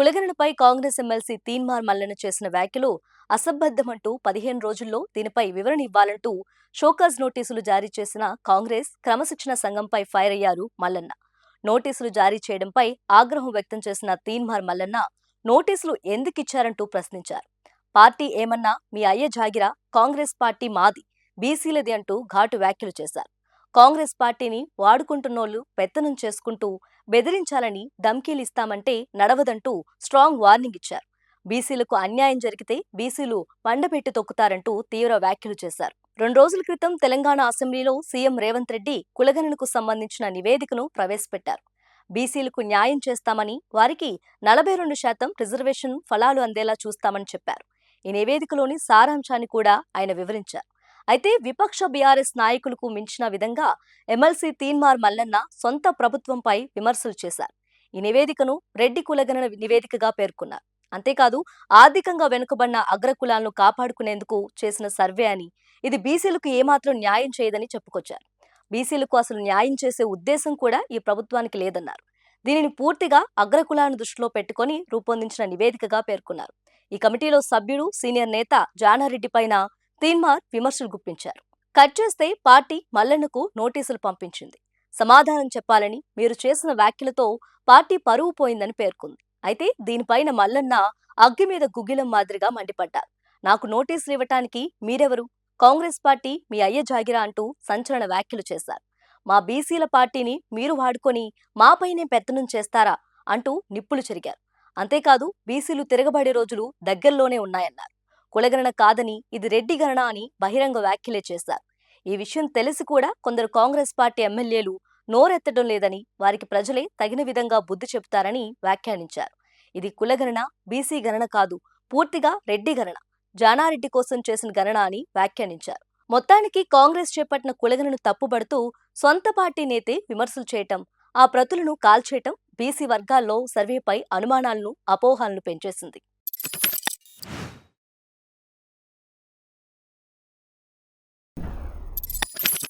కులగణనపై Congress MLC Teenmar Mallanna చేసిన వ్యాఖ్యలు అసంబద్ధమంటూ 15 రోజుల్లో దీనిపై వివరణ ఇవ్వాలంటూ షోకాజ్ నోటీసులు జారీ చేసిన కాంగ్రెస్ క్రమశిక్షణ సంఘంపై ఫైర్ అయ్యారు మల్లన్న. నోటీసులు జారీ చేయడంపై ఆగ్రహం వ్యక్తం చేసిన తీన్మార్ మల్లన్న నోటీసులు ఎందుకిచ్చారంటూ ప్రశ్నించారు. పార్టీ ఏమన్నా మీ అయ్య జాగిరా, కాంగ్రెస్ పార్టీ మాది, బీసీలది అంటూ ఘాటు వ్యాఖ్యలు చేశారు. కాంగ్రెస్ పార్టీని వాడుకుంటున్నోళ్లు పెత్తనం చేసుకుంటూ బెదిరించాలని ధమ్కీలిస్తామంటే నడవదంటూ స్ట్రాంగ్ వార్నింగ్ ఇచ్చారు. బీసీలకు అన్యాయం జరిగితే బీసీలు పండబెట్టి తొక్కుతారంటూ తీవ్ర వ్యాఖ్యలు చేశారు. 2 రోజుల క్రితం తెలంగాణ అసెంబ్లీలో సీఎం రేవంత్ రెడ్డి కులగణనకు సంబంధించిన నివేదికను ప్రవేశపెట్టారు. బీసీలకు న్యాయం చేస్తామని, వారికి 42% రిజర్వేషన్ ఫలాలు అందేలా చూస్తామని చెప్పారు. ఈ నివేదికలోని సారాంశాన్ని కూడా ఆయన వివరించారు. అయితే విపక్ష బీఆర్ఎస్ నాయకులకు మించిన విధంగా ఎమ్మెల్సీ తీన్మార్ మల్లన్న సొంత ప్రభుత్వంపై విమర్శలు చేశారు. ఈ నివేదికను రెడ్డి కులగణన నివేదికగా పేర్కొన్నారు. అంతేకాదు ఆర్థికంగా వెనుకబడిన అగ్రకులాలను కాపాడుకునేందుకు చేసిన సర్వే అని, ఇది బీసీలకు ఏమాత్రం న్యాయం చేయదని చెప్పుకొచ్చారు. బీసీలకు అసలు న్యాయం చేసే ఉద్దేశం కూడా ఈ ప్రభుత్వానికి లేదన్నారు. దీనిని పూర్తిగా అగ్రకులాలను దృష్టిలో పెట్టుకుని రూపొందించిన నివేదికగా పేర్కొన్నారు. ఈ కమిటీలో సభ్యుడు సీనియర్ నేత జానారెడ్డి పైన తీన్మార్ విమర్శలు గుప్పించారు. కట్ చేస్తే పార్టీ మల్లన్నకు నోటీసులు పంపించింది. సమాధానం చెప్పాలని మీరు చేసిన వ్యాఖ్యలతో పార్టీ పరువు పోయిందని పేర్కొంది. అయితే దీనిపైన మల్లన్న అగ్గి మీద గుగ్గిలం మాదిరిగా మండిపడ్డారు. నాకు నోటీసులు ఇవ్వటానికి మీరెవరు? కాంగ్రెస్ పార్టీ మీ అయ్య జాగిరా అంటూ సంచలన వ్యాఖ్యలు చేశారు. మా బీసీల పార్టీని మీరు వాడుకొని మాపైనే పెత్తనం చేస్తారా అంటూ నిప్పులు చెరిగారు. అంతేకాదు బీసీలు తిరగబడే రోజులు దగ్గరలోనే ఉన్నాయన్నారు. కులగణన కాదని, ఇది రెడ్డి గణన అని బహిరంగ వ్యాఖ్యలే చేశారు. ఈ విషయం తెలిసి కూడా కొందరు కాంగ్రెస్ పార్టీ ఎమ్మెల్యేలు నోరెత్తడం లేదని, వారికి ప్రజలే తగిన విధంగా బుద్ధి చెబుతారని వ్యాఖ్యానించారు. ఇది కులగణన, బీసీ గణన కాదు, పూర్తిగా రెడ్డి గణన, జానారెడ్డి కోసం చేసిన గణన అని వ్యాఖ్యానించారు. మొత్తానికి కాంగ్రెస్ చేపట్టిన కులగణను తప్పుబడుతూ సొంత పార్టీ నేతే విమర్శలు చేయటం, ఆ ప్రతులను కాల్చేయటం బీసీ వర్గాల్లో సర్వేపై అనుమానాలను, అపోహలను పెంచేసింది.